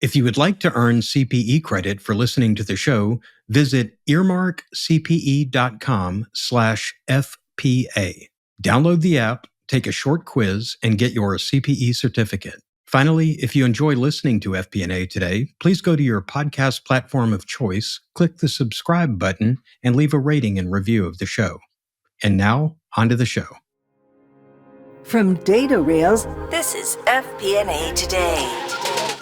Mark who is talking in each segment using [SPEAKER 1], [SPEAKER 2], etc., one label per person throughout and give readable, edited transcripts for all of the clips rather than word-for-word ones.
[SPEAKER 1] If you would like to earn CPE credit for listening to the show, visit earmarkcpe.com/FPA. Download the app, take a short quiz, and get your CPE certificate. Finally, if you enjoy listening to FP&A Today, please go to your podcast platform of choice, click the subscribe button, and leave a rating and review of the show. And now, on to the show.
[SPEAKER 2] From Data Rails, this is FP&A Today.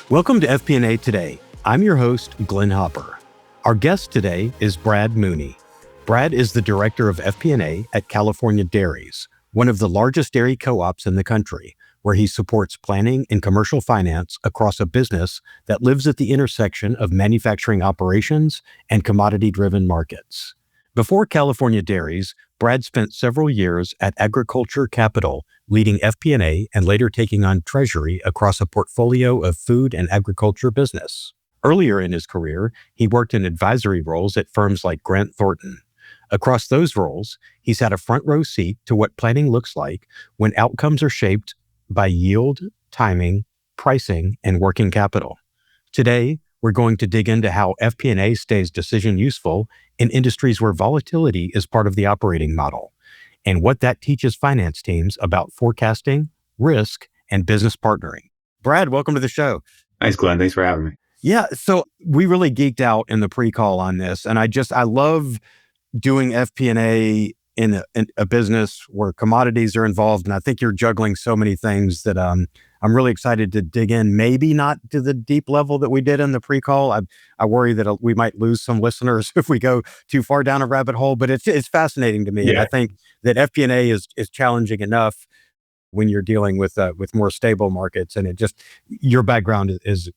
[SPEAKER 1] Welcome to FP&A Today. I'm your host, Glenn Hopper. Our guest today is Brad Mooney. Brad is the director of FP&A at California Dairies, one of the largest dairy co-ops in the country, where he supports planning and commercial finance across a business that lives at the intersection of manufacturing operations and commodity-driven markets. Before California Dairies, Brad spent several years at Agriculture Capital, leading FP&A and later taking on treasury across a portfolio of food and agriculture business. Earlier in his career, he worked in advisory roles at firms like Grant Thornton. Across those roles, he's had a front row seat to what planning looks like when outcomes are shaped by yield, timing, pricing, and working capital. Today, we're going to dig into how FP&A stays decision useful in industries where volatility is part of the operating model, and what that teaches finance teams about forecasting, risk, and business partnering. Brad, welcome to the show.
[SPEAKER 3] Thanks, Glenn. Thanks for having me.
[SPEAKER 1] Yeah, so we really geeked out in the pre-call on this, and I love doing FP&A in a business where commodities are involved, and I think you're juggling so many things that I'm really excited to dig in, maybe not to the deep level that we did in the pre-call. I worry that we might lose some listeners if we go too far down a rabbit hole, but it's fascinating to me. Yeah. And I think that FP&A is challenging enough when you're dealing with more stable markets, and your background is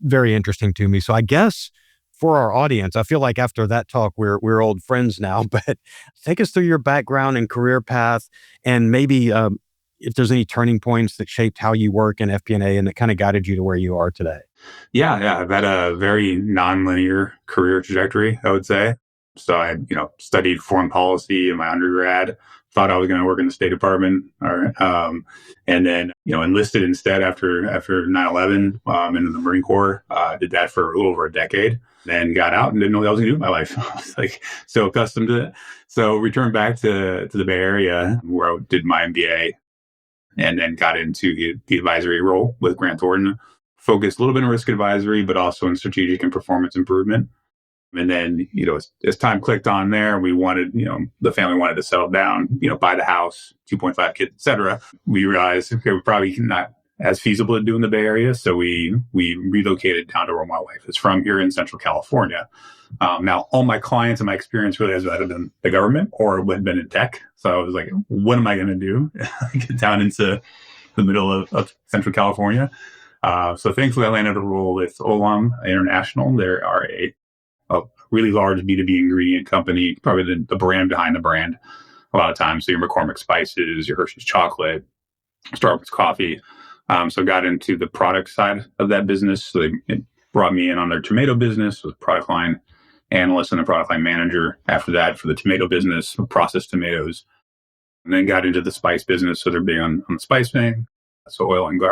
[SPEAKER 1] very interesting to me. So I guess for our audience, I feel like after that talk, we're old friends now, but take us through your background and career path, and maybe if there's any turning points that shaped how you work in FP&A and that kind of guided you to where you are today.
[SPEAKER 3] Yeah. I've had a very nonlinear career trajectory, I would say. So I, studied foreign policy in my undergrad, thought I was going to work in the State Department, and then, enlisted instead after 9/11 into the Marine Corps. Did that for a little over a decade. Then got out and didn't know what I was going to do with my life. I was like so accustomed to it. So returned back to the Bay Area where I did my MBA, and then got into the advisory role with Grant Thornton. Focused a little bit on risk advisory, but also in strategic and performance improvement. And then, as time clicked on there, we wanted, the family wanted to settle down, buy the house, 2.5 kids, et cetera. We realized, okay, we're probably not as feasible to do in the Bay Area. So we relocated down to where my wife is from, here in Central California. Now, all my clients and my experience really has either been the government or been in tech. So I was like, what am I going to do? Get down into the middle of Central California. So thankfully, I landed a role with Olam International. They are a really large B2B ingredient company, probably the brand behind the brand a lot of times. So your McCormick Spices, your Hershey's Chocolate, Starbucks Coffee. So got into the product side of that business. So they brought me in on their tomato business, was a product line analyst and a product line manager. After that, for the tomato business, processed tomatoes. And then got into the spice business. So they're big on the spice thing. So oil and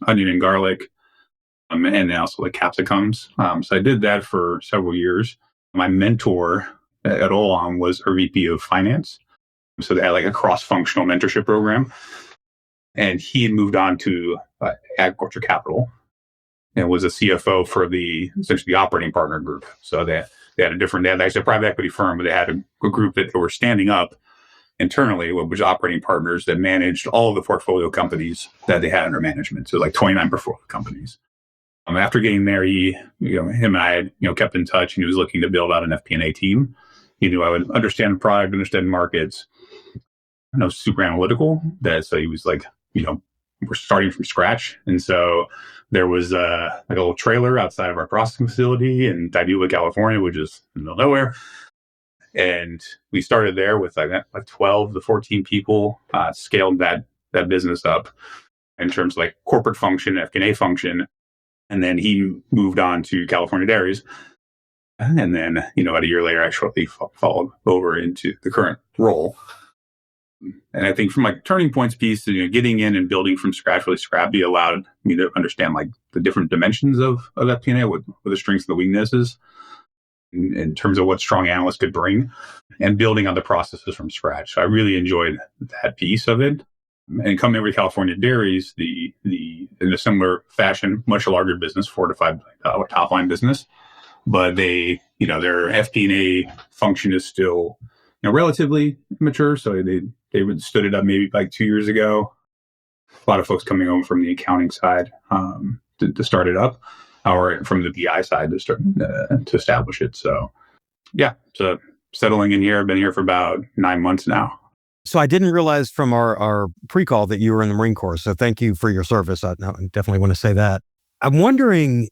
[SPEAKER 3] onion and garlic. And then also the capsicums. So I did that for several years. My mentor at Olam was a VP of finance. So they had like a cross-functional mentorship program. And he had moved on to Agriculture Capital and was a CFO for essentially the operating partner group. So they had actually a private equity firm, but they had a group that were standing up internally, which was operating partners that managed all of the portfolio companies that they had under management. So like 29 portfolio companies. After getting there, him and I had, kept in touch, and he was looking to build out an FP&A team. He knew I would understand the product, understand markets, super analytical. So he was like, we're starting from scratch. And so there was like a little trailer outside of our processing facility in Diduba, California, which is in the middle of nowhere. And we started there with like 12 to 14 people, scaled that business up in terms of like corporate function, FP&A function. And then he moved on to California Dairies. And then, about a year later, I shortly followed over into the current role. And I think from like turning points piece, getting in and building from scratch, really scrappy, allowed me to understand like the different dimensions of FP&A, what the strengths and the weaknesses in terms of what strong analysts could bring, and building on the processes from scratch. So I really enjoyed that piece of it. And coming over to California Dairies, the in a similar fashion, much larger business, $4 to $5 billion top line business, but they, their FP&A function is still, relatively mature. So they stood it up maybe like 2 years ago. A lot of folks coming over from the accounting side to start it up, or from the BI side to establish it. So yeah, so settling in here. I've been here for about 9 months now.
[SPEAKER 1] So I didn't realize from our pre-call that you were in the Marine Corps. So thank you for your service. I definitely want to say that. I'm wondering,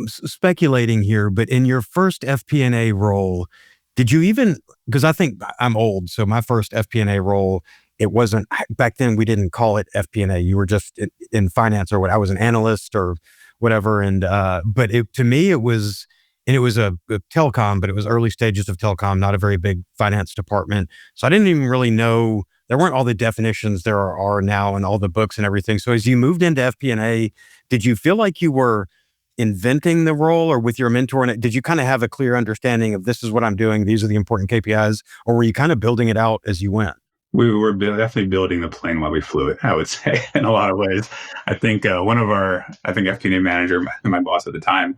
[SPEAKER 1] speculating here, but in your first FP&A role, did you even, because I think I'm old, so my first FP&A role, it wasn't, back then we didn't call it FP&A. You were just in finance or what, I was an analyst or whatever. And, but to me, it was, and it was a telecom, but it was early stages of telecom, not a very big finance department. So I didn't even really know, there weren't all the definitions there are now and all the books and everything. So as you moved into FP&A, did you feel like you were inventing the role, or with your mentor, and did you kind of have a clear understanding of this is what I'm doing, these are the important KPIs, or were you kind of building it out as you went?
[SPEAKER 3] We were definitely building the plane while we flew it, I would say, in a lot of ways. I think one of our, FP&A manager, my boss at the time,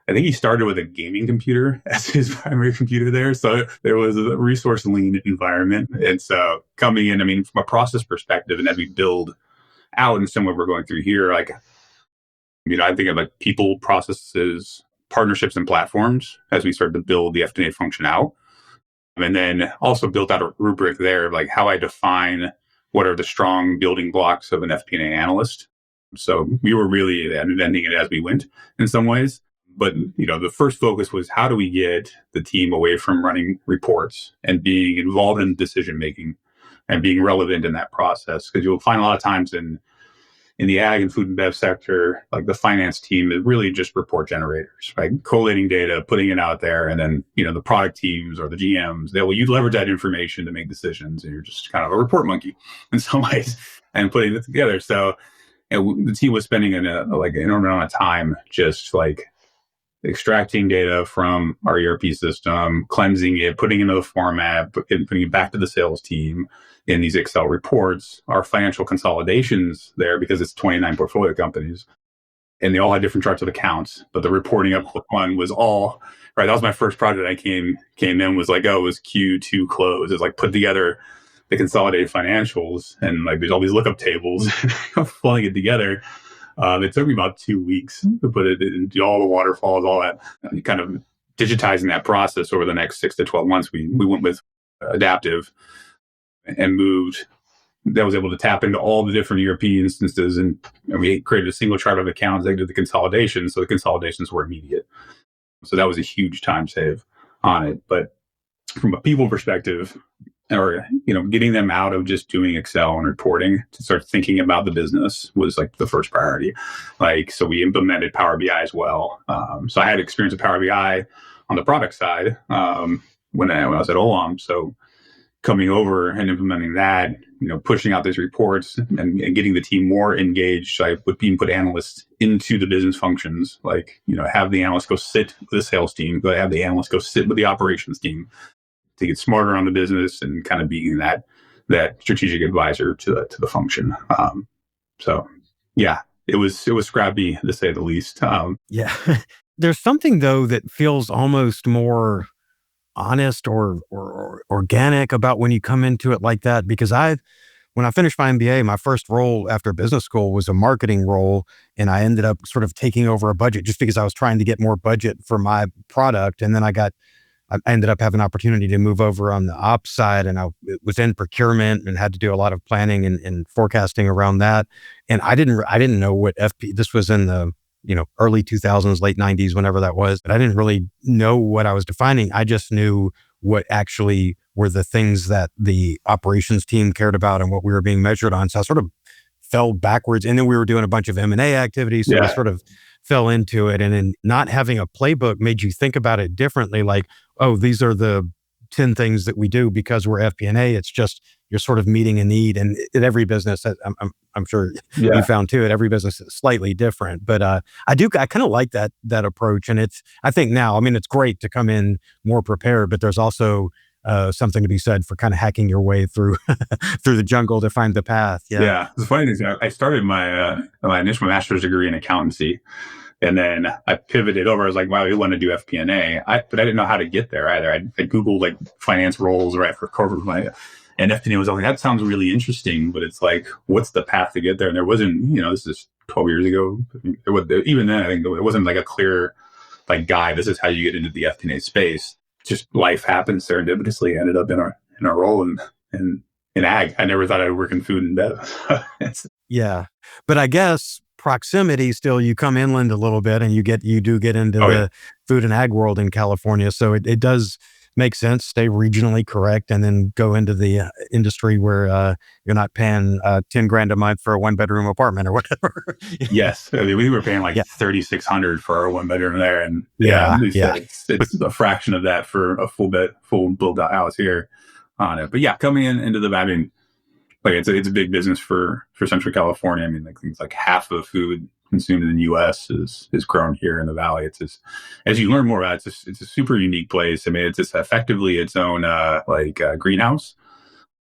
[SPEAKER 3] I think he started with a gaming computer as his primary computer there. So there was a resource lean environment. And so coming in, from a process perspective, and as we build out and some of what we're going through here, like, I think of like people, processes, partnerships, and platforms as we started to build the FP&A function out. And then also built out a rubric there of like how I define what are the strong building blocks of an FP&A analyst. So we were really inventing it as we went in some ways. But, the first focus was how do we get the team away from running reports and being involved in decision-making and being relevant in that process? Because you'll find a lot of times in the ag and food and bev sector, like the finance team is really just report generators, right? Collating data, putting it out there, and then, the product teams or the GMs, you leverage that information to make decisions, and you're just kind of a report monkey in some ways and putting it together. So the team was spending an enormous amount of time just like extracting data from our ERP system, cleansing it, putting it into the format, putting it back to the sales team in these Excel reports, our financial consolidations there, because it's 29 portfolio companies, and they all had different charts of accounts, but the reporting up one was all, right, that was my first project I came in, was like, it was Q2 close. It's like put together the consolidated financials, and like there's all these lookup tables, pulling it together. It took me about 2 weeks to put it into all the waterfalls, all that, kind of digitizing that process over the next 6 to 12 months. We went with Adaptive and moved. That was able to tap into all the different ERP instances, and we created a single chart of accounts. They did the consolidation, so the consolidations were immediate. So that was a huge time save on it. But from a people perspective, or getting them out of just doing Excel and reporting to start thinking about the business was like the first priority. So we implemented Power BI as well. So I had experience with Power BI on the product side when I was at Olam. So coming over and implementing that, pushing out these reports and getting the team more engaged. I would put analysts into the business functions, have the analysts go sit with the sales team, but have the analysts go sit with the operations team to get smarter on the business and kind of being that strategic advisor to the function. So yeah, it was scrappy to say the least.
[SPEAKER 1] Yeah. There's something though that feels almost more honest or organic about when you come into it like that, because when I finished my MBA, my first role after business school was a marketing role, and I ended up sort of taking over a budget just because I was trying to get more budget for my product. And then I ended up having an opportunity to move over on the ops side, and I was in procurement and had to do a lot of planning and forecasting around that. And I didn't know what this was in the early 2000s, late 90s, whenever that was. But I didn't really know what I was defining. I just knew what actually were the things that the operations team cared about and what we were being measured on. So I sort of fell backwards. And then we were doing a bunch of M&A activities. So I sort of fell into it. And then not having a playbook made you think about it differently. Like, oh, these are the 10 things that we do because we're FP&A. It's just you're sort of meeting a need, and in every business, I'm sure you
[SPEAKER 3] Yeah.
[SPEAKER 1] found too. At every business, it's slightly different, but I kind of like that approach, and I think now, I mean, it's great to come in more prepared, but there's also something to be said for kind of hacking your way through through the jungle to find the path. Yeah.
[SPEAKER 3] Yeah. The funny thing is, I started my initial master's degree in accountancy, and then I pivoted over. I was like, wow, we want to do FP&A. But I didn't know how to get there either. I Googled like finance roles right for corporate, and FP&A was like, that sounds really interesting, but it's like, what's the path to get there? And there wasn't, this is 12 years ago. Even then, I think it wasn't like a clear like guide. This is how you get into the FP&A space. Just life happens serendipitously. Ended up in our role in ag. I never thought I'd work in food and bev.
[SPEAKER 1] Yeah. But I guess proximity still, you come inland a little bit and you do get into the food and ag world in California. So it does make sense, stay regionally correct, and then go into the industry where you're not paying $10,000 a month for a 1-bedroom apartment or whatever.
[SPEAKER 3] Yes. I mean, we were paying like $3,600 for our 1-bedroom there. And it's a fraction of that for a full build out house here on it. But yeah, coming into the, I mean, like it's a big business for Central California. I mean, like things like half of food consumed in the U.S. is grown here in the Valley. It's just, as you learn more about it, it's a super unique place. I mean, it's just effectively its own greenhouse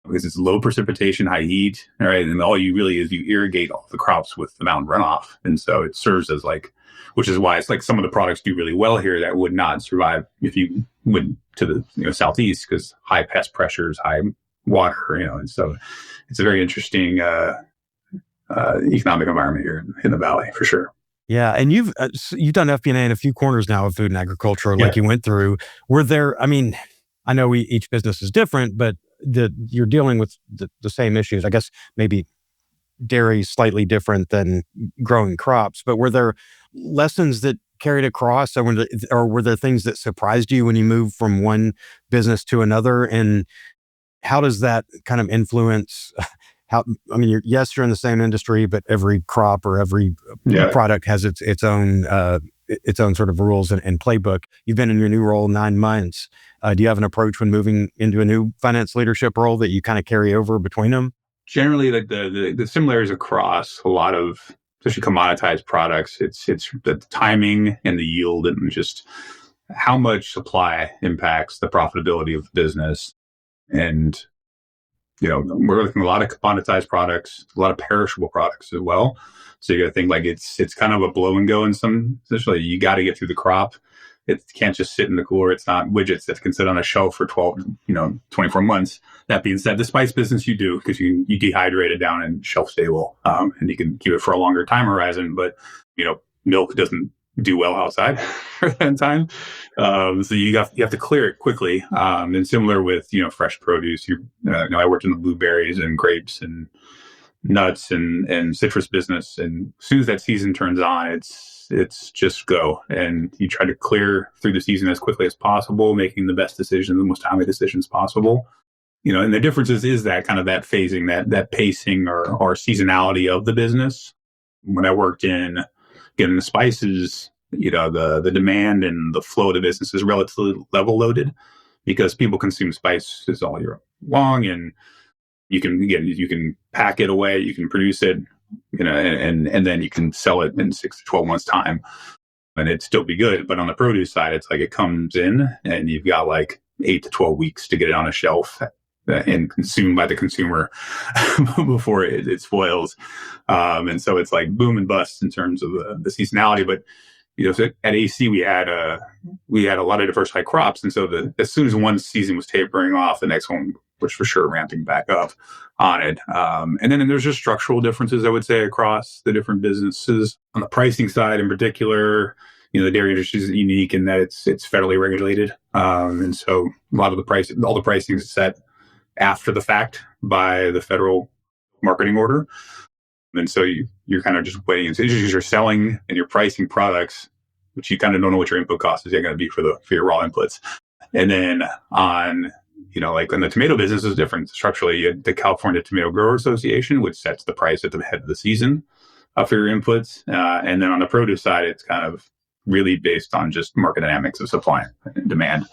[SPEAKER 3] because it's low precipitation, high heat, right? And all you really is you irrigate all the crops with the mountain runoff, and so it serves as like, which is why it's like some of the products do really well here that would not survive if you went to the southeast because high pest pressures, high water, and so it's a very interesting economic environment here in the Valley for sure.
[SPEAKER 1] Yeah, and you've done FP&A in a few corners now of food and agriculture, like you went through. Were there? I mean, I know each business is different, but you're dealing with the same issues. I guess maybe dairy is slightly different than growing crops, but were there lessons that carried across, or were there things that surprised you when you moved from one business to another? And how does that kind of influence? I mean, you're in the same industry, but every crop or every product has its own sort of rules and playbook. You've been in your new role 9 months. Do you have an approach when moving into a new finance leadership role that you kind of carry over between them?
[SPEAKER 3] Generally, like the similarities across a lot of especially commoditized products, it's the timing and the yield and just how much supply impacts the profitability of the business. And we're looking at a lot of commoditized products, a lot of perishable products as well. So you got to think like it's kind of a blow and go in some. Essentially, you got to get through the crop. It can't just sit in the cooler. It's not widgets that can sit on a shelf for 24 months. That being said, the spice business you do because you dehydrate it down and shelf stable, and you can keep it for a longer time horizon. But milk doesn't do well outside for that time. So you have to clear it quickly. And similar with, fresh produce, I worked in the blueberries and grapes and nuts and citrus business. And as soon as that season turns on, it's just go. And you try to clear through the season as quickly as possible, making the best decisions, the most timely decisions possible. And the difference is that kind of that phasing, that pacing or seasonality of the business. When I worked in getting the spices, the demand and the flow of the business is relatively level loaded because people consume spices all year long, and you can pack it away, you can produce it, and then you can sell it in 6 to 12 months time, and it'd still be good. But on the produce side, it's like it comes in, and you've got like 8 to 12 weeks to get it on a shelf and consumed by the consumer before it spoils. And so it's like boom and bust in terms of the seasonality. But so at AC we had a lot of diversified crops, and so as soon as one season was tapering off, the next one was for sure ramping back up on it. And then there's just structural differences, I would say, across the different businesses. On the pricing side, in particular, the dairy industry is unique in that it's federally regulated, and so a lot of all the pricing is set after the fact by the federal marketing order. And so you're kind of just waiting. It's interesting because you're selling and you're pricing products, which you kind of don't know what your input cost is going to be for your raw inputs. And then on, like in the tomato business is different structurally. The California Tomato Grower Association, which sets the price at the head of the season for your inputs. And then on the produce side, it's kind of really based on just market dynamics of supply and demand.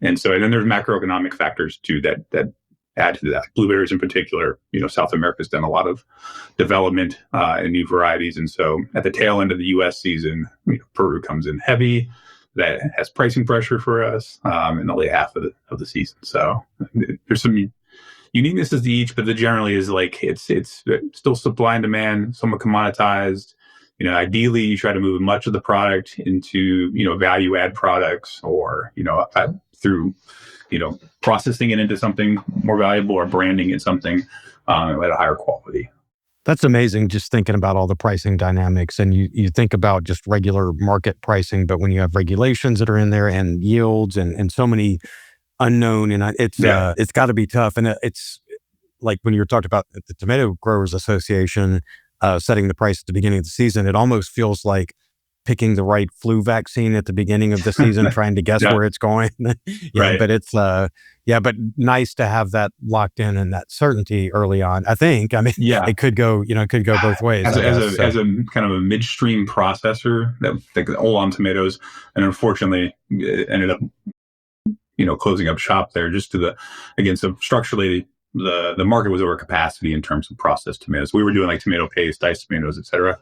[SPEAKER 3] And then there's macroeconomic factors too that add to that. Blueberries in particular, South America's done a lot of development in new varieties. And so at the tail end of the U.S. season, Peru comes in heavy. That has pricing pressure for us in the late half of the season. So there's some uniquenesses to each, but the generally is like it's still supply and demand, somewhat commoditized. Ideally, you try to move much of the product into value add products, or through processing it into something more valuable, or branding it something at a higher quality.
[SPEAKER 1] That's amazing, just thinking about all the pricing dynamics. And you think about just regular market pricing, but when you have regulations that are in there and yields and so many unknown, and it's got to be tough. And it's like when you were talking about the Tomato Growers Association setting the price at the beginning of the season, it almost feels like picking the right flu vaccine at the beginning of the season, trying to guess where it's going.
[SPEAKER 3] Right.
[SPEAKER 1] But it's but nice to have that locked in and that certainty early on. It could go, both ways.
[SPEAKER 3] As a kind of a midstream processor that all on tomatoes, and unfortunately it ended up, closing up shop there so structurally the market was over capacity in terms of processed tomatoes. We were doing like tomato paste, diced tomatoes, et cetera.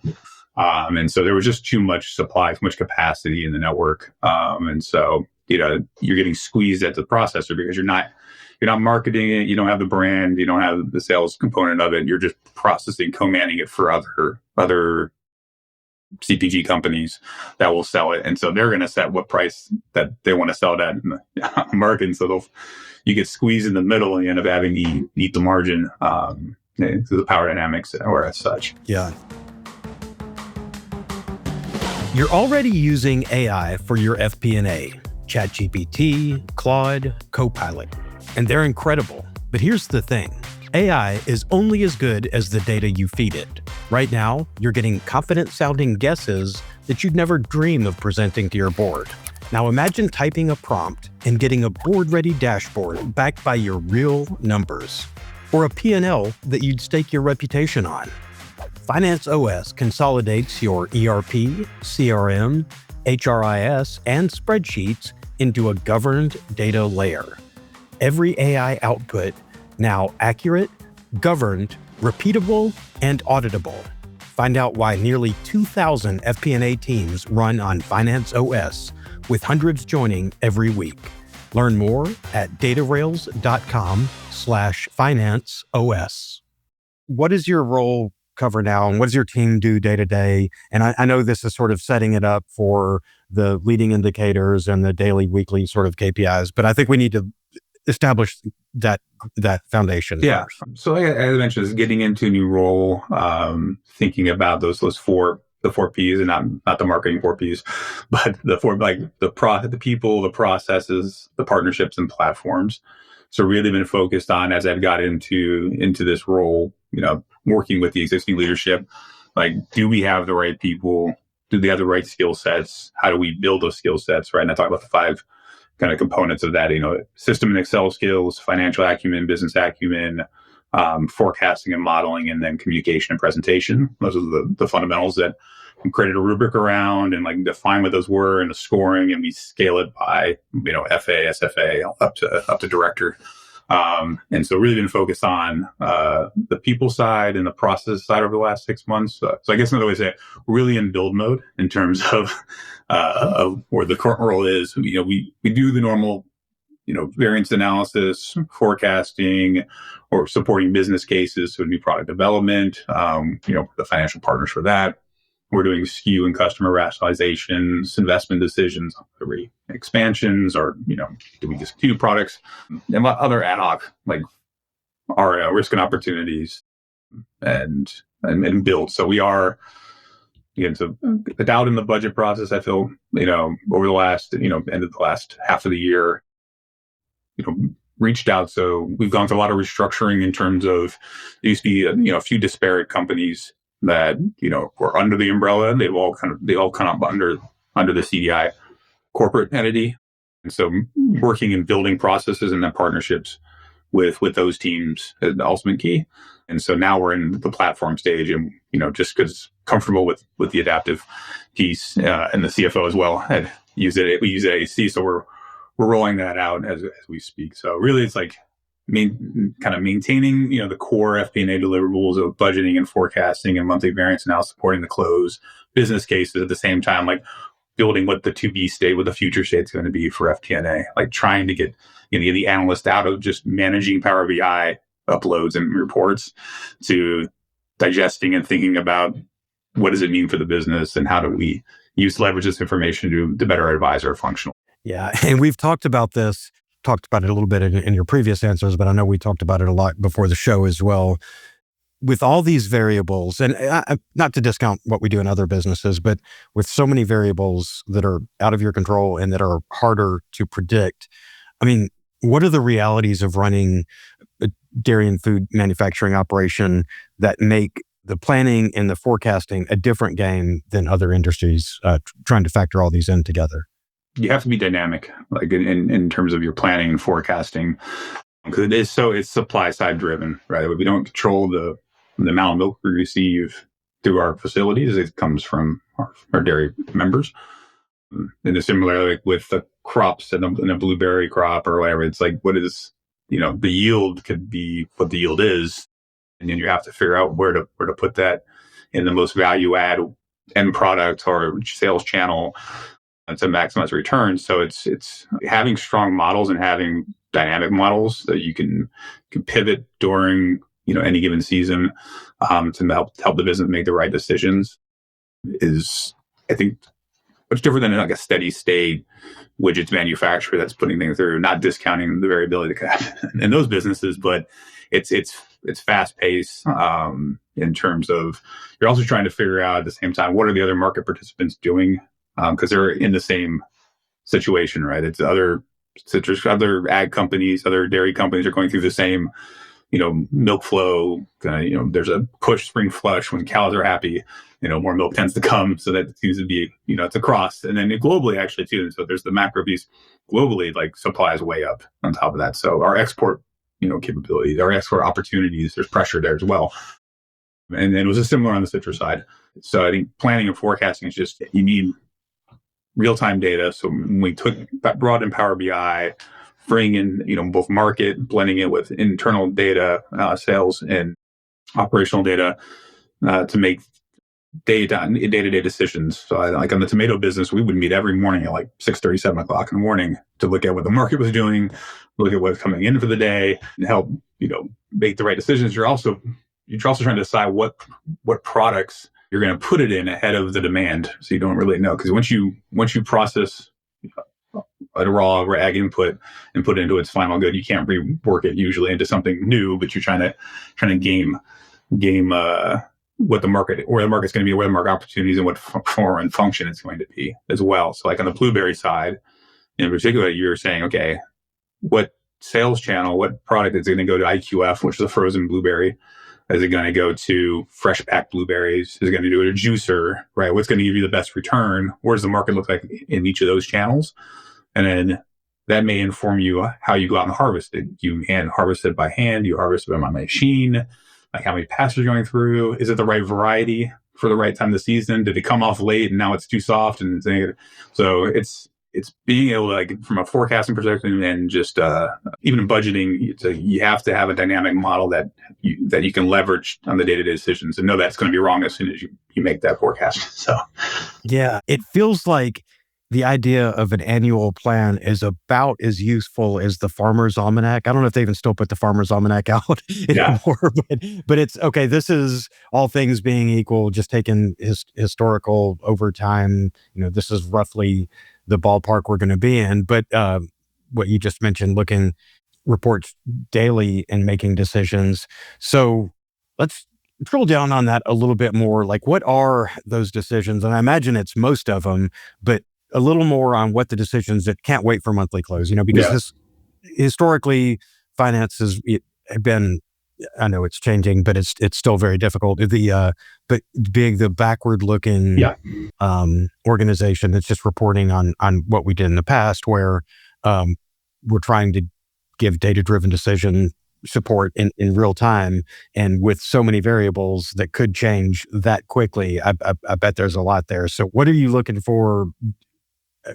[SPEAKER 3] And so there was just too much supply, too much capacity in the network. And so, you're getting squeezed at the processor because you're not marketing it. You don't have the brand. You don't have the sales component of it. You're just processing, co-manning it for other CPG companies that will sell it. And so they're going to set what price that they want to sell it at in the market. And so you get squeezed in the middle and you end up having to eat the margin through the power dynamics or as such.
[SPEAKER 1] Yeah. You're already using AI for your FP&A, ChatGPT, Claude, Copilot, and they're incredible. But here's the thing. AI is only as good as the data you feed it. Right now, you're getting confident-sounding guesses that you'd never dream of presenting to your board. Now imagine typing a prompt and getting a board-ready dashboard backed by your real numbers, or a P&L that you'd stake your reputation on. Finance OS consolidates your ERP, CRM, HRIS, and spreadsheets into a governed data layer. Every AI output now accurate, governed, repeatable, and auditable. Find out why nearly 2,000 FP&A teams run on Finance OS, with hundreds joining every week. Learn more at datarails.com/financeos. What is your role cover now, and what does your team do day to day? And I know this is sort of setting it up for the leading indicators and the daily, weekly sort of KPIs, but I think we need to establish that foundation first.
[SPEAKER 3] So like I mentioned, is getting into a new role, thinking about the four P's, and not the marketing 4 P's, but the four, like the people, the processes, the partnerships, and platforms. So really been focused on, as I've got into this role, working with the existing leadership, like, do we have the right people? Do they have the right skill sets? How do we build those skill sets? Right. And I talk about the 5 kind of components of that, system and Excel skills, financial acumen, business acumen, forecasting and modeling, and then communication and presentation. Those are the fundamentals that we created a rubric around and like define what those were and the scoring, and we scale it by, FA, SFA, up to director. And so really been focused on the people side and the process side over the last 6 months. So I guess another way to say it, we're really in build mode in terms of where the current role is. We do the normal, variance analysis, forecasting, or supporting business cases. So new product development, the financial partners for that. We're doing SKU and customer rationalizations, investment decisions, expansions, or, do we discontinue products, and other ad hoc, like our risk and opportunities and build. So we are, so out in the budget process, I feel, over the last, end of the last half of the year, reached out. So we've gone through a lot of restructuring in terms of, there used to be, a few disparate companies that, were under the umbrella. They all come up under the CDI corporate entity. And so working and building processes and then partnerships with those teams is the ultimate key. And so now we're in the platform stage, and, just because comfortable with the adaptive piece, and the CFO as well, we use AAC. So we're we're rolling that out as we speak. So really, it's like kind of maintaining, the core FP&A deliverables of budgeting and forecasting and monthly variance, now supporting the close business cases at the same time, like building what the to be state, what the future state is going to be for FP&A, like trying to get the analyst out of just managing Power BI uploads and reports to digesting and thinking about what does it mean for the business and how do we leverage this information to better advise our functional.
[SPEAKER 1] Yeah, and we've talked about it a little bit in your previous answers, but I know we talked about it a lot before the show as well. With all these variables, and not to discount what we do in other businesses, but with so many variables that are out of your control and that are harder to predict, I mean, what are the realities of running a dairy and food manufacturing operation that make the planning and the forecasting a different game than other industries trying to factor all these in together?
[SPEAKER 3] You have to be dynamic, like in terms of your planning and forecasting, because it's supply side driven, right? We don't control the amount of milk we receive through our facilities. It comes from our dairy members. And similarly, like with the crops and a blueberry crop or whatever, it's like, what is, the yield could be what the yield is. And then you have to figure out where to put that in the most value add end product or sales channel to maximize returns. So it's having strong models and having dynamic models that you can pivot during any given season to help the business make the right decisions is, I think, much different than like a steady state widgets manufacturer that's putting things through. Not discounting the variability that could happen in those businesses, but it's fast paced in terms of you're also trying to figure out at the same time what are the other market participants doing, because they're in the same situation, right? It's other ag companies, other dairy companies are going through the same milk flow. There's a push spring flush when cows are happy. More milk tends to come, so that seems to be it's across, and then globally actually too. So there's the macro piece globally, like supply is way up on top of that. So our export capabilities, our export opportunities, there's pressure there as well. And then it was a similar on the citrus side. So I think planning and forecasting is just, you need real-time data. So when we brought in Power BI, bring in, both market, blending it with internal data, sales and operational data to make day-to-day decisions. So like on the tomato business, we would meet every morning at like 6:30, 7 o'clock in the morning to look at what the market was doing, look at what's coming in for the day, and help, make the right decisions. You're also trying to decide what products you're going to put it in ahead of the demand. So you don't really know, because once you process a raw ag input and put it into its final good, you can't rework it usually into something new, but you're trying to game what the market, where the market's going to be, where the market opportunities and what form and function it's going to be as well. So like on the blueberry side, in particular, you're saying, okay, what sales channel, what product is going to go to IQF, which is a frozen blueberry? Is it going to go to fresh packed blueberries? Is it going to do it a juicer, right? What's going to give you the best return? Where does the market look like in each of those channels? And then that may inform you how you go out and harvest it. You harvest it by hand, you harvest it by machine, like how many passes you're going through. Is it the right variety for the right time of the season? Did it come off late and now it's too soft? And so it's being able to, like, from a forecasting perspective and just even budgeting, you have to have a dynamic model that you can leverage on the day-to-day decisions and know that's going to be wrong as soon as you make that forecast. So
[SPEAKER 1] yeah, it feels like the idea of an annual plan is about as useful as the Farmer's Almanac. I don't know if they even still put the Farmer's Almanac out anymore, but it's okay. This is all things being equal, just taking historical over time. This is roughly the ballpark we're going to be in. But what you just mentioned, looking reports daily and making decisions. So let's drill down on that a little bit more. Like, what are those decisions? And I imagine it's most of them, but a little more on what the decisions that can't wait for monthly close, because this historically finances have been, I know it's changing, but it's still very difficult. But being the backward looking organization that's just reporting on what we did in the past, where we're trying to give data-driven decision support in real time, and with so many variables that could change that quickly, I bet there's a lot there. So what are you looking for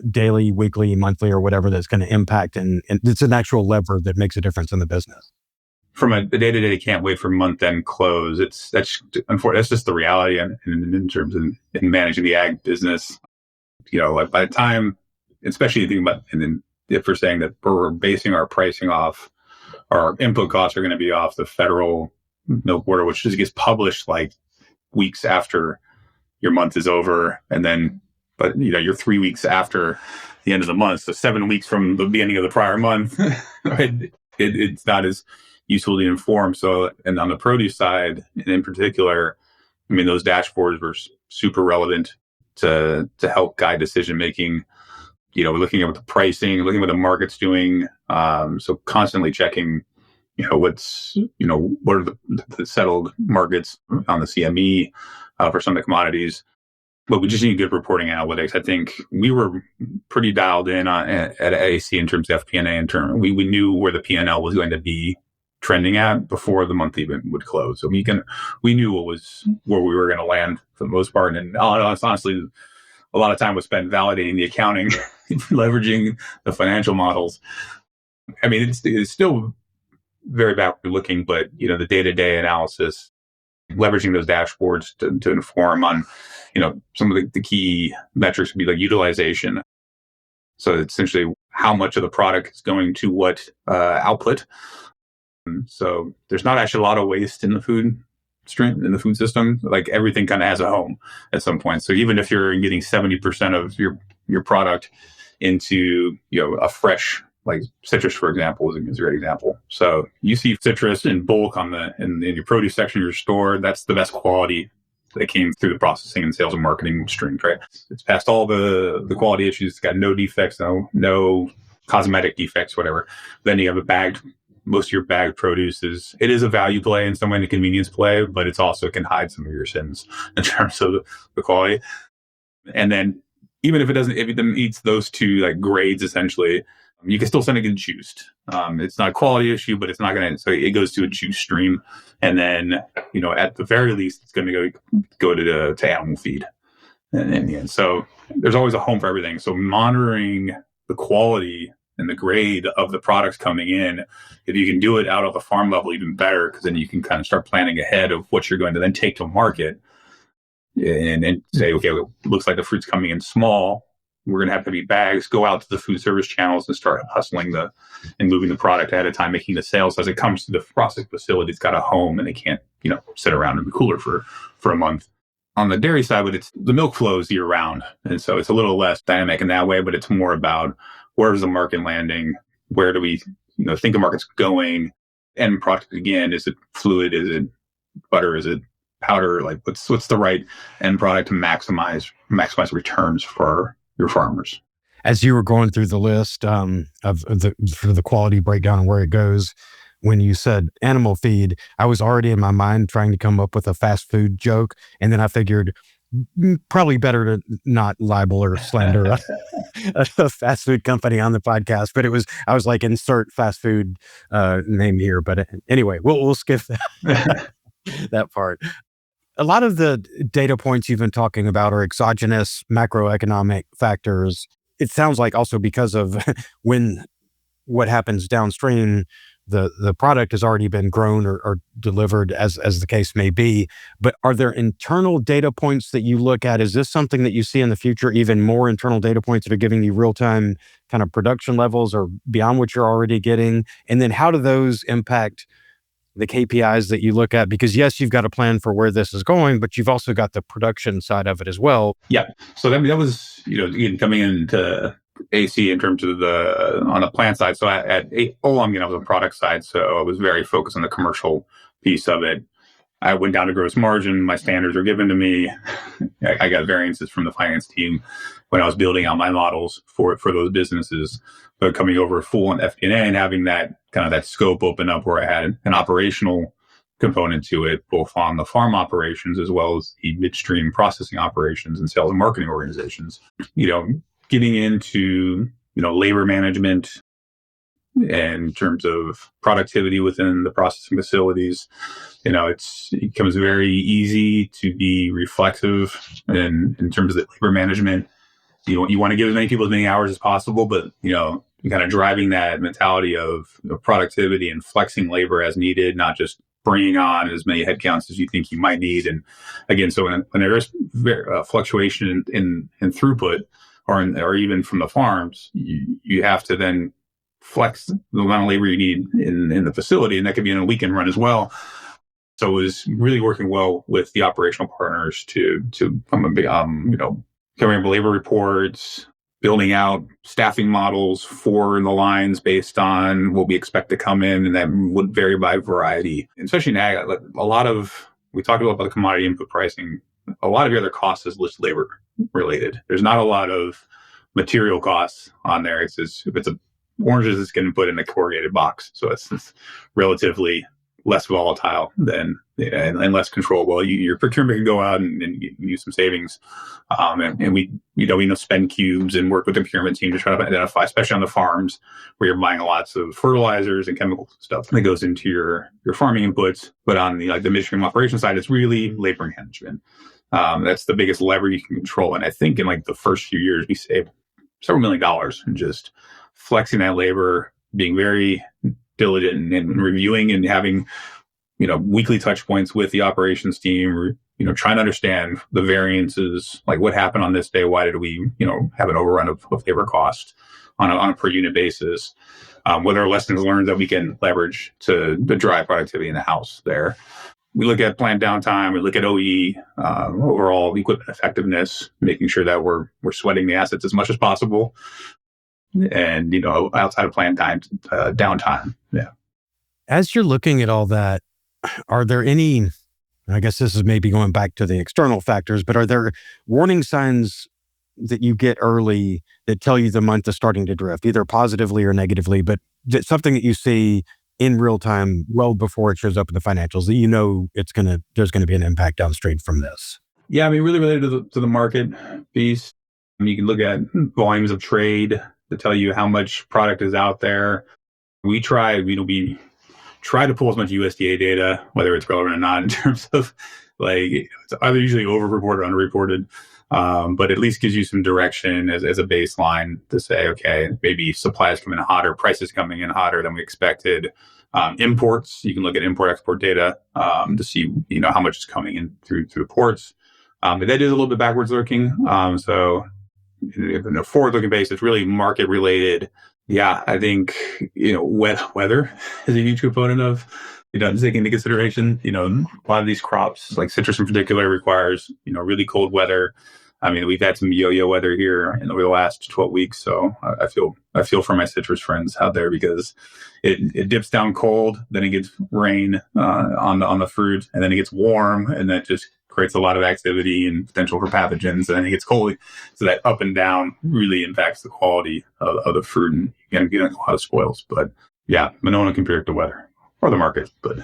[SPEAKER 1] daily, weekly, monthly, or whatever that's going to impact, and it's an actual lever that makes a difference in the business.
[SPEAKER 3] From a day-to-day can't wait for month-end close, that's just the reality in terms of in managing the ag business. Like by the time, especially thinking about, and then if we're saying that we're basing our pricing off, our input costs are going to be off the federal milk order, which just gets published like weeks after your month is over, and then, but you're 3 weeks after the end of the month, so 7 weeks from the beginning of the prior month, right? It's not as useful to inform. So, and on the produce side, and in particular, I mean, those dashboards were super relevant to help guide decision making. We're looking at what the pricing, looking at what the market's doing. So constantly checking, what are the settled markets on the CME for some of the commodities. But we just need good reporting analytics. I think we were pretty dialed in at AAC in terms of FP&A. We knew where the P&L was going to be trending at before the month even would close. So we knew where we were going to land for the most part. And honestly, a lot of time was spent validating the accounting, leveraging the financial models. I mean, it's still very backward looking, but the day-to-day analysis, leveraging those dashboards to inform on, some of the key metrics would be like utilization. So it's essentially how much of the product is going to what output. So there's not actually a lot of waste in the food stream, in the food system. Like everything kind of has a home at some point. So even if you're getting 70% of your product into a fresh, like citrus, for example, is a great example. So you see citrus in bulk in your produce section of your store. That's the best quality that came through the processing and sales and marketing streams, right? It's past all the quality issues. It's got no defects, no cosmetic defects, whatever. Then you have most of your bagged produce it is a value play in some way, and a convenience play, but it's also can hide some of your sins in terms of the quality. And then even if it meets those two like grades, essentially, you can still send it get juiced. It's not a quality issue, but it's not going to, so it goes to a juice stream. And then, at the very least, it's going to go to animal feed in the end. So there's always a home for everything. So monitoring the quality and the grade of the products coming in, if you can do it out of the farm level, even better, because then you can kind of start planning ahead of what you're going to then take to market and say, okay, it looks like the fruit's coming in small. We're going to have heavy bags, go out to the food service channels and start hustling and moving the product ahead of time, making the sales. As it comes to the processing facility, it's got a home and they can't, sit around in the cooler for a month. On the dairy side, but the milk flows year round. And so it's a little less dynamic in that way, but it's more about where's the market landing? Where do we think the market's going? End product, again, is it fluid? Is it butter? Is it powder? Like what's the right end product to maximize returns for your farmers?
[SPEAKER 1] As you were going through the list for the quality breakdown and where it goes, when you said animal feed, I was already in my mind trying to come up with a fast food joke. And then I figured probably better to not libel or slander a fast food company on the podcast. But I was like, insert fast food name here. But anyway, we'll skip that part. A lot of the data points you've been talking about are exogenous macroeconomic factors. It sounds like also because of what happens downstream, the product has already been grown or delivered as the case may be. But are there internal data points that you look at? Is this something that you see in the future, even more internal data points that are giving you real-time kind of production levels or beyond what you're already getting? And then how do those impact the KPIs that you look at? Because yes, you've got a plan for where this is going, but you've also got the production side of it as well.
[SPEAKER 3] Yeah. So that was, again, coming into AC in terms of on the plant side. So at Olam, I was on the product side. So I was very focused on the commercial piece of it. I went down to gross margin. My standards were given to me. I got variances from the finance team when I was building out my models for those businesses. But coming over full on FP&A and having that kind of that scope open up where I had an operational component to it, both on the farm operations as well as the midstream processing operations and sales and marketing organizations. Getting into labor management and in terms of productivity within the processing facilities, it becomes very easy to be reflexive in terms of the labor management you want to give as many people as many hours as possible, but kind of driving that mentality of productivity and flexing labor as needed, not just bringing on as many headcounts as you think you might need. And again, so when there is fluctuation in throughput or even from the farms, you have to then flex the amount of labor you need in the facility, and that could be in a weekend run as well. So it was really working well with the operational partners to coming up with labor reports, building out staffing models for the lines based on what we expect to come in, and that would vary by variety. And especially in ag, we talked about the commodity input pricing. A lot of your other costs is list labor related. There's not a lot of material costs on there. If it's oranges, it's getting put in a corrugated box, so it's relatively less volatile than and less controllable. Your procurement can go out and use some savings, and we spend cubes and work with the procurement team to try to identify, especially on the farms where you're buying lots of fertilizers and chemical stuff that goes into your farming inputs. But on the midstream operations side, it's really labor management. That's the biggest lever you can control. And I think in the first few years, we saved several $1 million in just flexing that labor, being very diligent and reviewing and having weekly touch points with the operations team, trying to understand the variances, like what happened on this day, why did we have an overrun of labor cost on a per unit basis, what are lessons learned that we can leverage to drive productivity in the house there. We look at plant downtime, we look at OE, overall equipment effectiveness, making sure that we're sweating the assets as much as possible, and outside of plant downtime. Yeah.
[SPEAKER 1] As you're looking at all that, are there any, I guess this is maybe going back to the external factors, but are there warning signs that you get early that tell you the month is starting to drift, either positively or negatively, but something that you see in real time well before it shows up in the financials that there's going to be an impact downstream from this?
[SPEAKER 3] Yeah, I mean, really related to the market piece. You can look at volumes of trade to tell you how much product is out there. We try to pull as much USDA data, whether it's relevant or not, in terms of it's either usually over-reported or under-reported, but at least gives you some direction as a baseline to say, okay, maybe supply is coming in hotter, prices coming in hotter than we expected. Imports, you can look at import-export data to see how much is coming in through the ports. But that is a little bit backwards looking. So in a forward-looking basis, really market-related. Yeah, I think, wet weather is a huge component of, taking into consideration, a lot of these crops, like citrus in particular, requires, really cold weather. I mean, we've had some yo-yo weather here over the last 12 weeks. So I feel for my citrus friends out there, because it dips down cold, then it gets rain on the fruit, and then it gets warm, and that just creates a lot of activity and potential for pathogens, and then it gets cold. So that up and down really impacts the quality of the fruit, and you get a lot of spoils. But yeah, no one can predict the weather or the market. But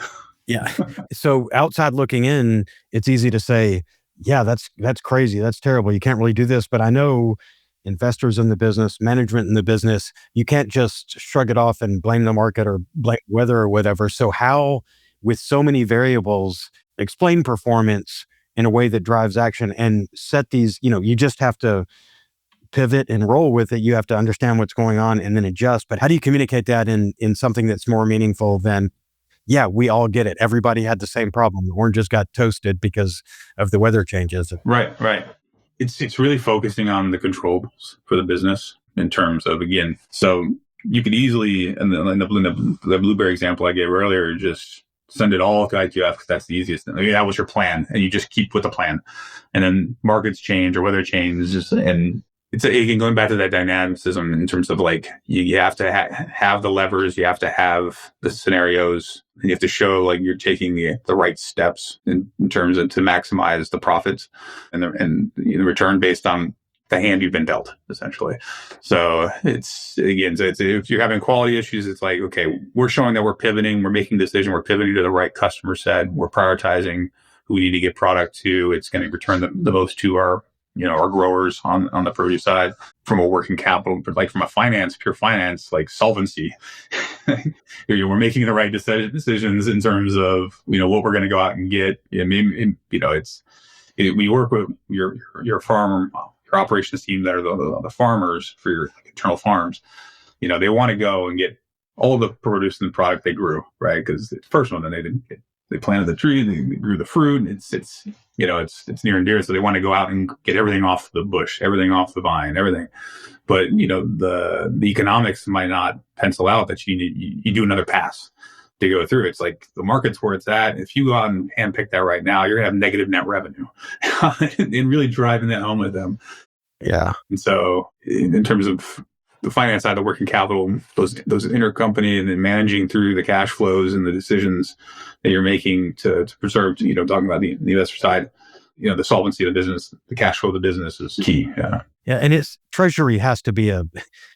[SPEAKER 1] yeah. So outside looking in, it's easy to say, yeah, that's crazy. That's terrible. You can't really do this. But I know investors in the business, management in the business, you can't just shrug it off and blame the market or blame weather or whatever. So how, with so many variables, explain performance in a way that drives action and set these, you just have to pivot and roll with it. You have to understand what's going on and then adjust. But how do you communicate that in something that's more meaningful than, yeah, we all get it. Everybody had the same problem. The oranges got toasted because of the weather changes. Right.
[SPEAKER 3] It's really focusing on the controllables for the business in terms of, again, so you could easily, in the blueberry example I gave earlier, just send it all to IQF because that's the easiest. That was your plan, and you just keep with the plan. And then markets change or weather changes, and it's again going back to that dynamicism in terms of you have to have the levers, you have to have the scenarios, and you have to show you're taking the right steps in terms of to maximize the profits and the return based on the hand you've been dealt, essentially. So it's if you're having quality issues, it's okay, we're showing that we're pivoting, we're making a decision, we're pivoting to the right customer set, we're prioritizing who we need to get product to. It's going to return the most to our growers on the produce side. From a working capital, but from a pure finance, solvency, we're making the right decisions in terms of what we're going to go out and get. We work with your farmer, your operations team that are the farmers for your internal farms, they want to go and get all the produce and the product they grew, right? Because it's personal. And they planted the tree, they grew the fruit, and it's near and dear. So they want to go out and get everything off the bush, everything off the vine, everything. But the economics might not pencil out that you do another pass to go through. It's like the market's where it's at. If you go out and handpick that right now, you're gonna have negative net revenue, and really driving that home with them.
[SPEAKER 1] Yeah.
[SPEAKER 3] And so, in terms of the finance side, the working capital, those intercompany, and then managing through the cash flows and the decisions that you're making to preserve, talking about the investor side, the solvency of the business, the cash flow of the business is key. Yeah.
[SPEAKER 1] Yeah. And treasury has to be an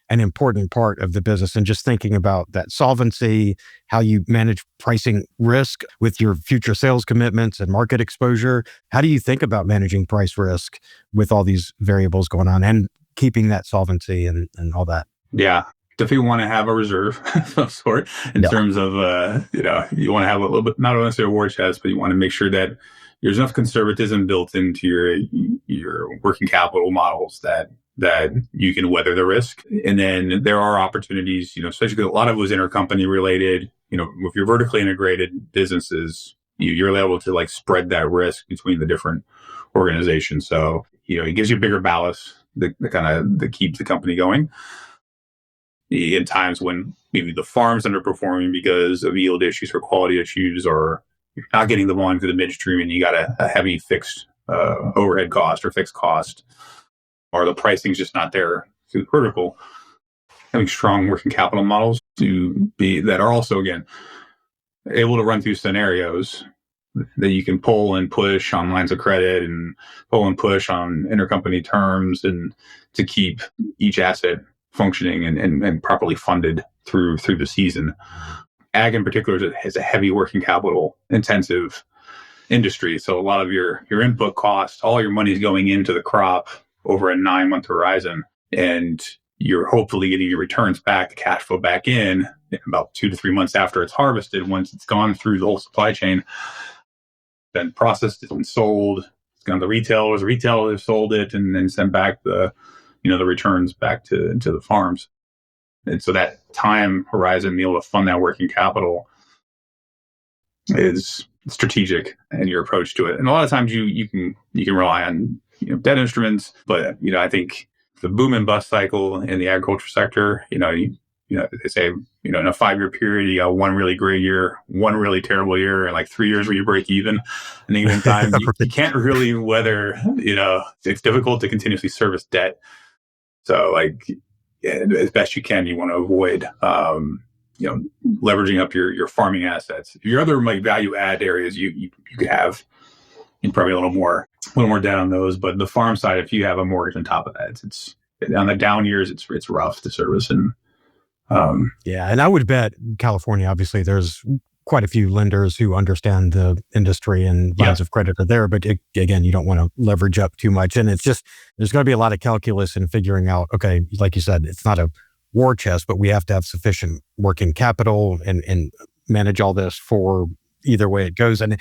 [SPEAKER 1] important part of the business, and just thinking about that solvency, how you manage pricing risk with your future sales commitments and market exposure. How do you think about managing price risk with all these variables going on and keeping that solvency and all that?
[SPEAKER 3] Yeah. Definitely want to have a reserve of some sort in terms of, you want to have a little bit, not necessarily a war chest, but you want to make sure that there's enough conservatism built into your working capital models that you can weather the risk. And then there are opportunities, especially because a lot of it was intercompany related. If you're vertically integrated businesses, you're able to spread that risk between the different organizations. So, it gives you a bigger ballast that keeps the company going in times when maybe the farm's underperforming because of yield issues or quality issues, or you're not getting the volume to the midstream and you got a heavy fixed overhead cost or fixed cost, or the pricing's just not there through vertical. Having strong working capital models that are also, again, able to run through scenarios that you can pull and push on lines of credit and pull and push on intercompany terms, and to keep each asset functioning and properly funded through the season. Ag in particular has a heavy working capital intensive industry. So a lot of your input costs, all your money is going into the crop over a 9-month horizon, and you're hopefully getting your returns back, the cash flow back in about 2 to 3 months after it's harvested, once it's gone through the whole supply chain, then processed and sold. It's gone to the retailers sold it, and then sent back the returns back to the farms. And so that time horizon, being able to fund that working capital is strategic in your approach to it. And a lot of times you can rely on debt instruments, but I think the boom and bust cycle in the agriculture sector, they say in a 5-year period you got one really great year, one really terrible year, and 3 years where you break even. And even time you can't really weather. It's difficult to continuously service debt. So as best you can, you want to avoid leveraging up your farming assets. Your other value add areas you could have, probably a little more debt on those. But the farm side, if you have a mortgage on top of that, it's on the down years, it's rough to service. And
[SPEAKER 1] and I would bet California, obviously, there's quite a few lenders who understand the industry and lines of credit are there. But again, you don't want to leverage up too much. And it's just, there's going to be a lot of calculus in figuring out, okay, like you said, it's not a war chest, but we have to have sufficient working capital and manage all this for either way it goes. And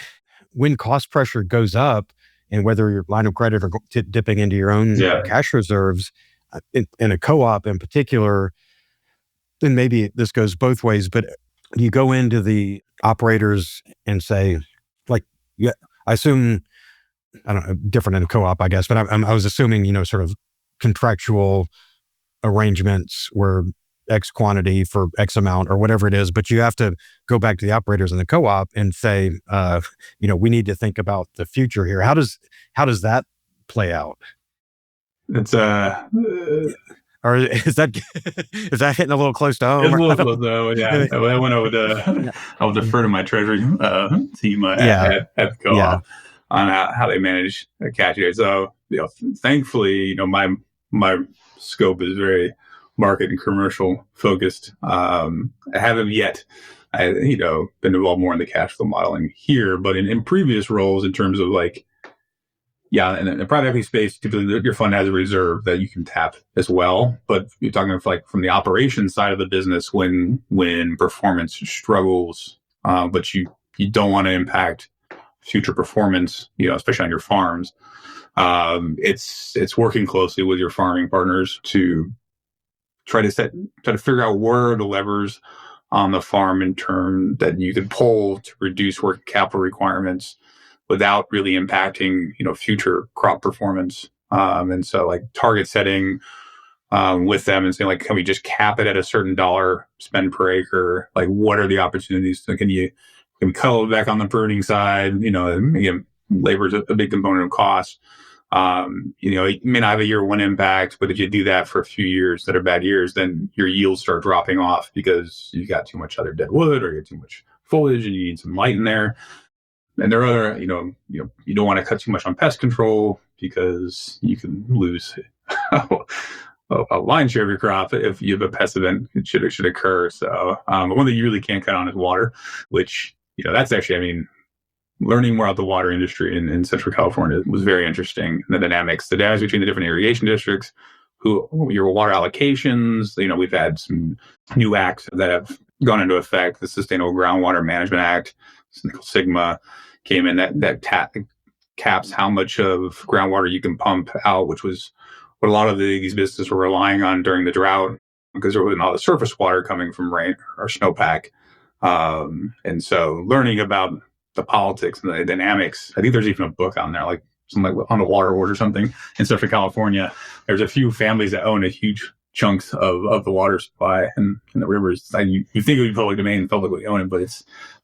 [SPEAKER 1] when cost pressure goes up, and whether your line of credit or dipping into your own cash reserves, in a co-op in particular, then maybe this goes both ways, but you go into the operators and say, I assume, I don't know, different in a co-op, I guess, but I was assuming, sort of contractual arrangements where X quantity for X amount or whatever it is, but you have to go back to the operators in the co-op and say, we need to think about the future here. How does that play out?
[SPEAKER 3] It's
[SPEAKER 1] or is that hitting a little close to home?
[SPEAKER 3] It's a little close though. Yeah, I would defer to my treasury team at the co-op on how they manage cash here. So thankfully, my scope is very market and commercial focused. I haven't yet, been involved more in the cash flow modeling here, but in previous roles, in terms of in the private equity space, typically your fund has a reserve that you can tap as well. But you're talking of from the operations side of the business when performance struggles, but you don't want to impact future performance, especially on your farms. It's working closely with your farming partners to try to figure out where are the levers on the farm in turn that you can pull to reduce working capital requirements without really impacting, future crop performance. And so like target setting with them and saying like, can we just cap it at a certain dollar spend per acre? Like, what are the opportunities? So can we cuddle back on the pruning side? Again, labor is a big component of cost. It may not have a year one impact, but if you do that for a few years that are bad years, then your yields start dropping off because you got too much other dead wood or you got too much foliage and you need some light in there. And there are other, you don't want to cut too much on pest control because you can lose a lion's share of your crop if you have a pest event. It should occur. So one that you really can't cut on is water, which, that's actually, learning more about the water industry in Central California was very interesting. The dynamics between the different irrigation districts, your water allocations. We've had some new acts that have gone into effect. The Sustainable Groundwater Management Act, SIGMA, came in that caps how much of groundwater you can pump out, which was what a lot of these businesses were relying on during the drought because there wasn't all the surface water coming from rain or snowpack. And so learning about the politics and the dynamics. I think there's even a book on there, like something like On the Water Wars or something in Central California. There's a few families that own a huge chunks of the water supply and the rivers. You think it would be public domain, publicly owned, but a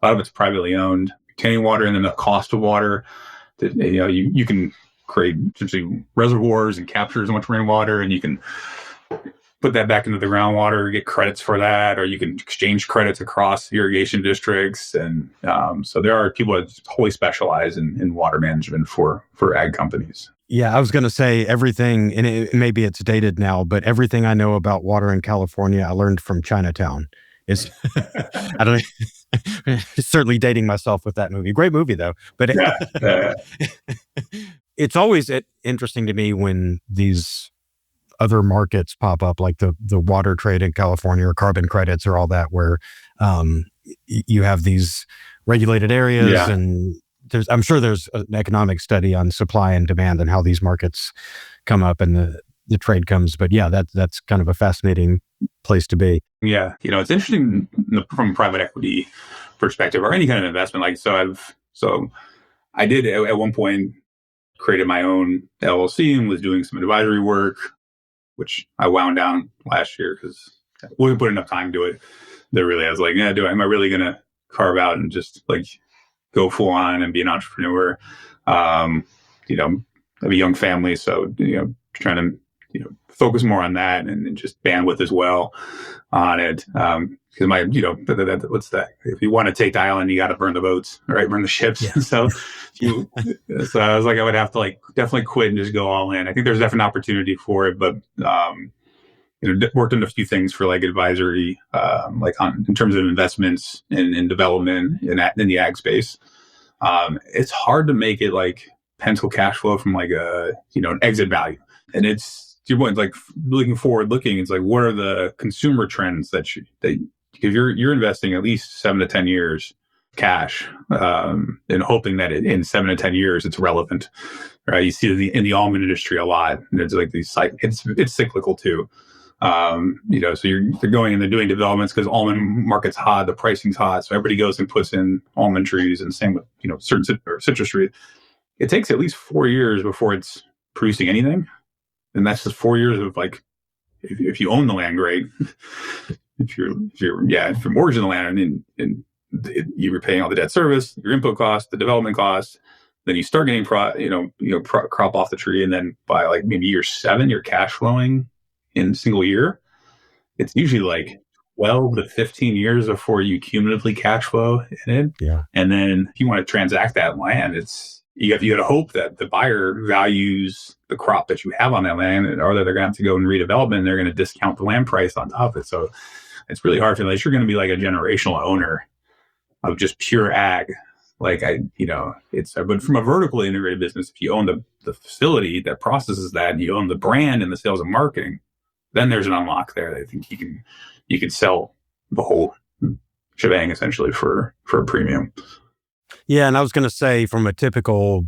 [SPEAKER 3] lot of it's privately owned. Retaining water and then the cost of water. You can create essentially reservoirs and capture as much rainwater, and you can put that back into the groundwater, get credits for that, or you can exchange credits across irrigation districts. And so there are people that wholly specialize in water management for ag companies.
[SPEAKER 1] Yeah, I was going to say everything, and maybe it's dated now, but everything I know about water in California, I learned from Chinatown. I don't know, certainly dating myself with that movie. Great movie, though. But it's always interesting to me when these other markets pop up, like the water trade in California or carbon credits or all that, where you have these regulated areas and I'm sure there's an economic study on supply and demand and how these markets come up and the trade comes. But yeah, that's kind of a fascinating place to be.
[SPEAKER 3] Yeah. It's interesting from a private equity perspective or any kind of investment. Like, so I did at one point created my own LLC and was doing some advisory work, which I wound down last year because I wouldn't put enough time to it. That really, I was like, am I really going to carve out and just like go full on and be an entrepreneur? I have a young family, so, trying to, focus more on that and just bandwidth as well on it. Because what's that? If you want to take the island, you got to burn the boats, right? Burn the ships. Yeah. So I was like, I would have to like definitely quit and just go all in. I think there's definitely an opportunity for it, but worked on a few things for like advisory, in terms of investments and development in the ag space. It's hard to make it like pencil cash flow from like an exit value, and it's. To your point, like looking forward, it's like what are the consumer trends that because you're investing at least 7 to 10 years cash, and hoping that in 7 to 10 years it's relevant, right? You see in the almond industry a lot, and it's like these it's cyclical too. So they're going and they're doing developments because almond market's hot, the pricing's hot, so everybody goes and puts in almond trees, and same with certain citrus trees. It takes at least 4 years before it's producing anything. And that's just 4 years of like, if you own the land, great. if you're mortgaging the land and you were paying all the debt service, your input costs, the development costs, then you start getting crop off the tree, and then by like maybe year 7, you're cash flowing in a single year. It's usually like 12 to 15 years before you cumulatively cash flow in it.
[SPEAKER 1] Yeah.
[SPEAKER 3] And then if you want to transact that land, you got to hope that the buyer values the crop that you have on that land, or that they're going to have to go and redevelopment, and they're going to discount the land price on top of it. So it's really hard unless you're going to be like a generational owner of just pure ag. But from a vertically integrated business, if you own the facility that processes that, and you own the brand and the sales and marketing, then there's an unlock there. I think you can sell the whole shebang essentially for a premium.
[SPEAKER 1] Yeah, and I was going to say, from a typical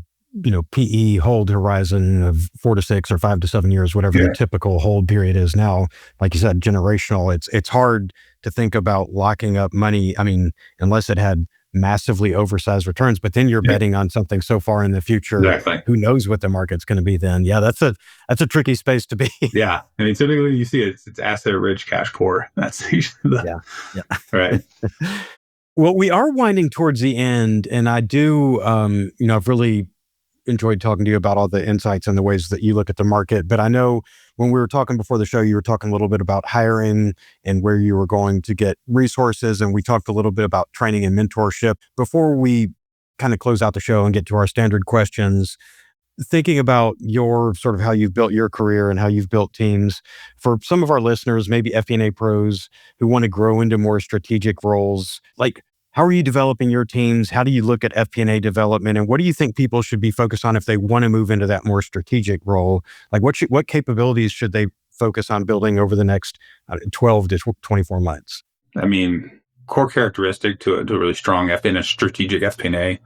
[SPEAKER 1] PE hold horizon of 4 to 6 or 5 to 7 years, whatever the typical hold period is now. Like you said, generational. It's hard to think about locking up money. I mean, unless it had massively oversized returns, but then you're betting on something so far in the future.
[SPEAKER 3] Exactly.
[SPEAKER 1] Who knows what the market's going to be then? Yeah, that's a tricky space to be.
[SPEAKER 3] Yeah. I mean, typically you see it's asset rich, cash poor. That's usually
[SPEAKER 1] Yeah.
[SPEAKER 3] Right.
[SPEAKER 1] Well, we are winding towards the end, and I do, I've really enjoyed talking to you about all the insights and the ways that you look at the market. But I know when we were talking before the show, you were talking a little bit about hiring and where you were going to get resources. And we talked a little bit about training and mentorship. Before we kind of close out the show and get to our standard questions, thinking about your sort of how you've built your career and how you've built teams, for some of our listeners, maybe FP&A pros who want to grow into more strategic roles, like, how are you developing your teams? How do you look at FP&A development? And what do you think people should be focused on if they want to move into that more strategic role? Like, what capabilities should they focus on building over the next 12 to 24 months?
[SPEAKER 3] I mean, core characteristic to a really strong a strategic FP&A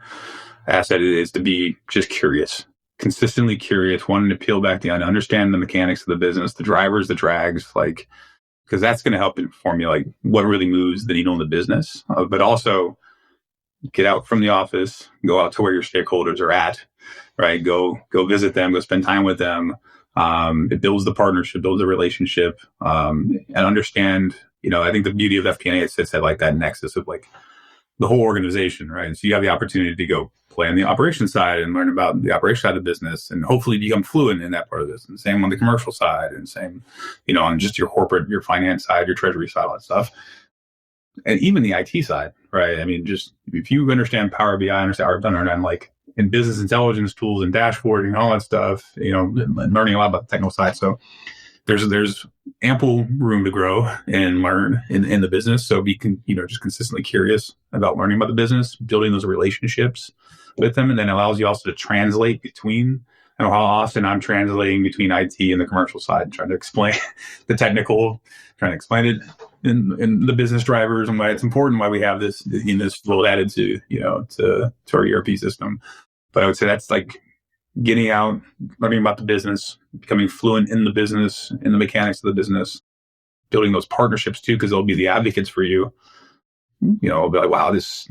[SPEAKER 3] asset is to be just curious, consistently curious, wanting to peel back the onion, understand the mechanics of the business, the drivers, the drags, because that's going to help inform you what really moves the needle in the business. But also get out from the office, go out to where your stakeholders are at, right? Go visit them, go spend time with them. It builds the partnership, builds the relationship, and understand. I think the beauty of FP&A sits at that nexus of the whole organization, right? So you have the opportunity to go play on the operations side and learn about the operation side of the business and hopefully become fluent in that part of this. And same on the commercial side and same, on just your corporate, your finance side, your treasury side, all that stuff. And even the IT side, right? I mean, just if you understand Power BI, understand in business intelligence tools and dashboarding and all that stuff, learning a lot about the technical side. So there's ample room to grow and learn in the business. So be just consistently curious about learning about the business, building those relationships with them, and then allows you also to translate between. I know how often I'm translating between IT and the commercial side, trying to explain the technical, trying to explain it in the business drivers and why it's important, why we have this role added to our ERP system. But I would say that's getting out, learning about the business, becoming fluent in the business, in the mechanics of the business, building those partnerships too, because they'll be the advocates for you. I'll be like, wow, this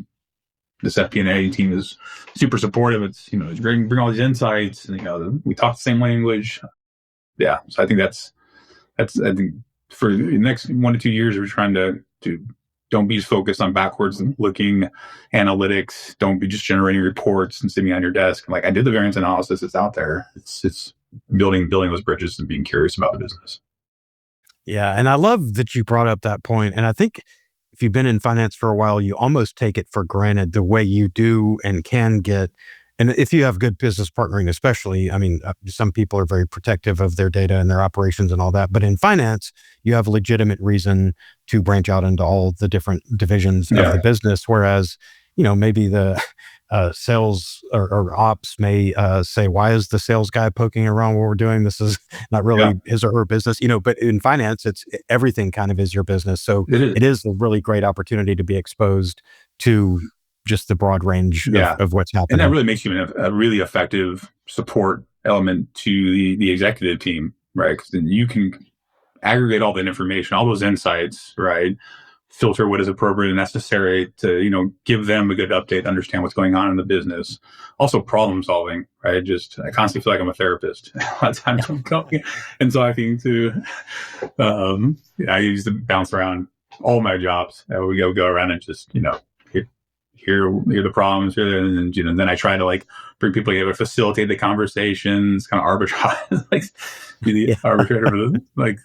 [SPEAKER 3] FP&A team is super supportive. It's, it's bring all these insights, and we talk the same language. Yeah. So I think that's I think for the next 1 to 2 years, we're trying to don't be just focused on backwards looking analytics. Don't be just generating reports and sitting on your desk. I did the variance analysis. It's out there. It's building those bridges and being curious about the business.
[SPEAKER 1] Yeah. And I love that you brought up that point. And I think if you've been in finance for a while, you almost take it for granted the way you do and can get. And if you have good business partnering, especially, I mean, some people are very protective of their data and their operations and all that. But in finance, you have a legitimate reason to branch out into all the different divisions of the business. Whereas, maybe the sales or ops may say, why is the sales guy poking around what we're doing? This is not really his or her business, but in finance, it's everything kind of is your business. So it is a really great opportunity to be exposed to just the broad range of what's happening.
[SPEAKER 3] And that really makes you a really effective support element to the executive team, right? Because then you can aggregate all that information, all those insights, right? Filter what is appropriate and necessary to, give them a good update, understand what's going on in the business. Also problem solving, right? I constantly feel like I'm a therapist. A lot of times I'm going and talking to, I used to bounce around all my jobs. We go around and just, hear the problems, and then I try to bring people together, facilitate the conversations, kind of arbitrage, be the arbitrator for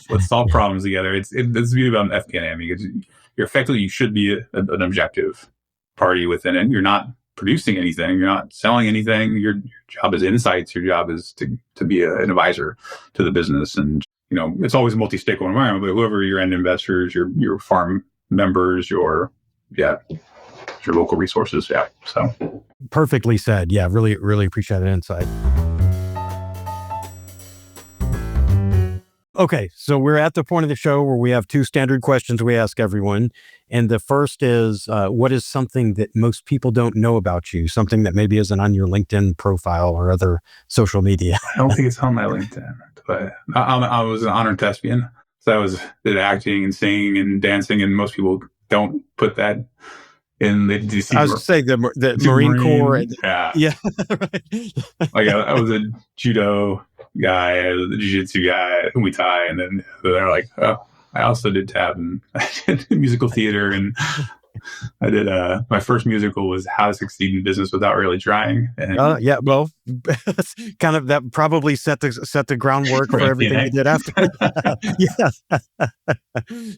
[SPEAKER 3] let's solve problems together. It's the beauty about FP&A. I mean, you should be an objective party within it. You're not producing anything, you're not selling anything. Your job is insights. Your job is to be an advisor to the business, and it's always a multi-stakeholder environment. But whoever your end investors, your farm members, your local resources. Yeah. So
[SPEAKER 1] perfectly said. Yeah. Really, really appreciate that insight. Okay, so we're at the point of the show where we have two standard questions we ask everyone. And the first is, what is something that most people don't know about you? Something that maybe isn't on your LinkedIn profile or other social media.
[SPEAKER 3] I don't think it's on my LinkedIn, but I was an honored thespian. So did acting and singing and dancing, and most people don't put that in. They do see
[SPEAKER 1] I was saying the Marine Corps. Yeah. Right.
[SPEAKER 3] Like I was a judo guy, a jiu-jitsu guy, Muay Thai, and then they're like, oh, I also did tap and I did musical theater, and I did my first musical was How to Succeed in Business Without Really Trying. And
[SPEAKER 1] yeah, well, kind of that probably set the groundwork for everything you did after. Yeah.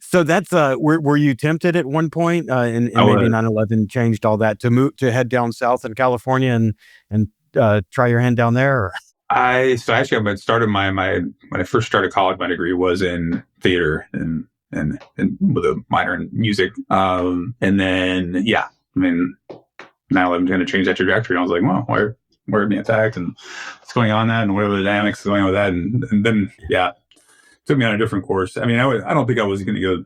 [SPEAKER 1] So that's were you tempted at one point, and maybe 9/11 changed all that to head down south in California and try your hand down there? Or?
[SPEAKER 3] I started when I first started college, my degree was in theater and with a minor in music. And then, 9/11 kind of changed that trajectory. And I was like, well, where are being attacked and what's going on that and what are the dynamics going on with that? And then, took me on a different course. I mean, I don't think I was going to go,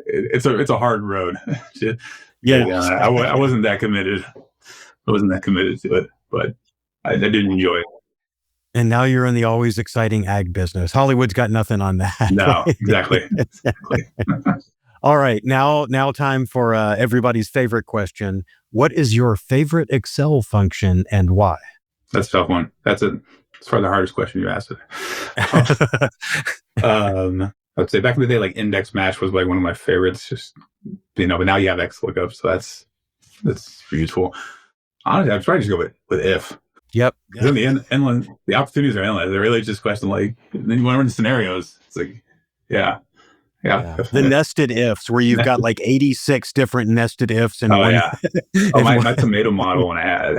[SPEAKER 3] it's a hard road. I wasn't that committed. I wasn't that committed to it, but I did enjoy it.
[SPEAKER 1] And now you're in the always exciting ag business. Hollywood's got nothing on that.
[SPEAKER 3] No, exactly.
[SPEAKER 1] All right. Now time for everybody's favorite question. What is your favorite Excel function and why?
[SPEAKER 3] That's a tough one. That's probably the hardest question you asked. I would say back in the day, like index match was like one of my favorites. Just, but now you have X lookup. So that's useful. Honestly, I'd probably just go with if.
[SPEAKER 1] Yep.
[SPEAKER 3] Because in the end, the opportunities are endless. They're really just question like, then you want to run scenarios. It's like, yeah.
[SPEAKER 1] The nested ifs where you've got like 86 different nested ifs. And
[SPEAKER 3] my tomato model when I had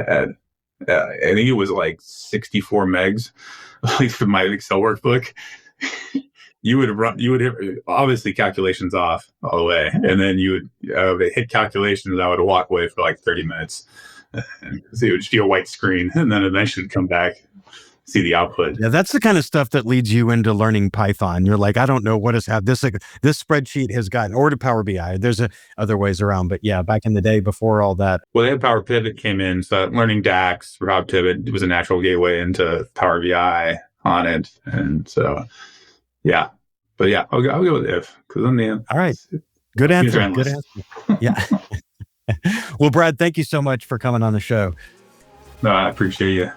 [SPEAKER 3] I think it was like 64 megs, like for my Excel workbook. You would hit, obviously calculations off all the way. And then you would hit calculations. I would walk away for like 30 minutes. And so it would just be a white screen, and then eventually come back, see the output.
[SPEAKER 1] Yeah, that's the kind of stuff that leads you into learning Python. You're like, I don't know what has happened. This spreadsheet has gotten, or to Power BI. There's other ways around, but yeah, back in the day before all that.
[SPEAKER 3] Well, they had Power Pivot came in, so learning DAX, Power Pivot was a natural gateway into Power BI on it, and so yeah. But yeah, I'll go with if, because in the end,
[SPEAKER 1] all right, good answer. Good answer. Yeah. Well, Brad, thank you so much for coming on the show.
[SPEAKER 3] No, I appreciate you.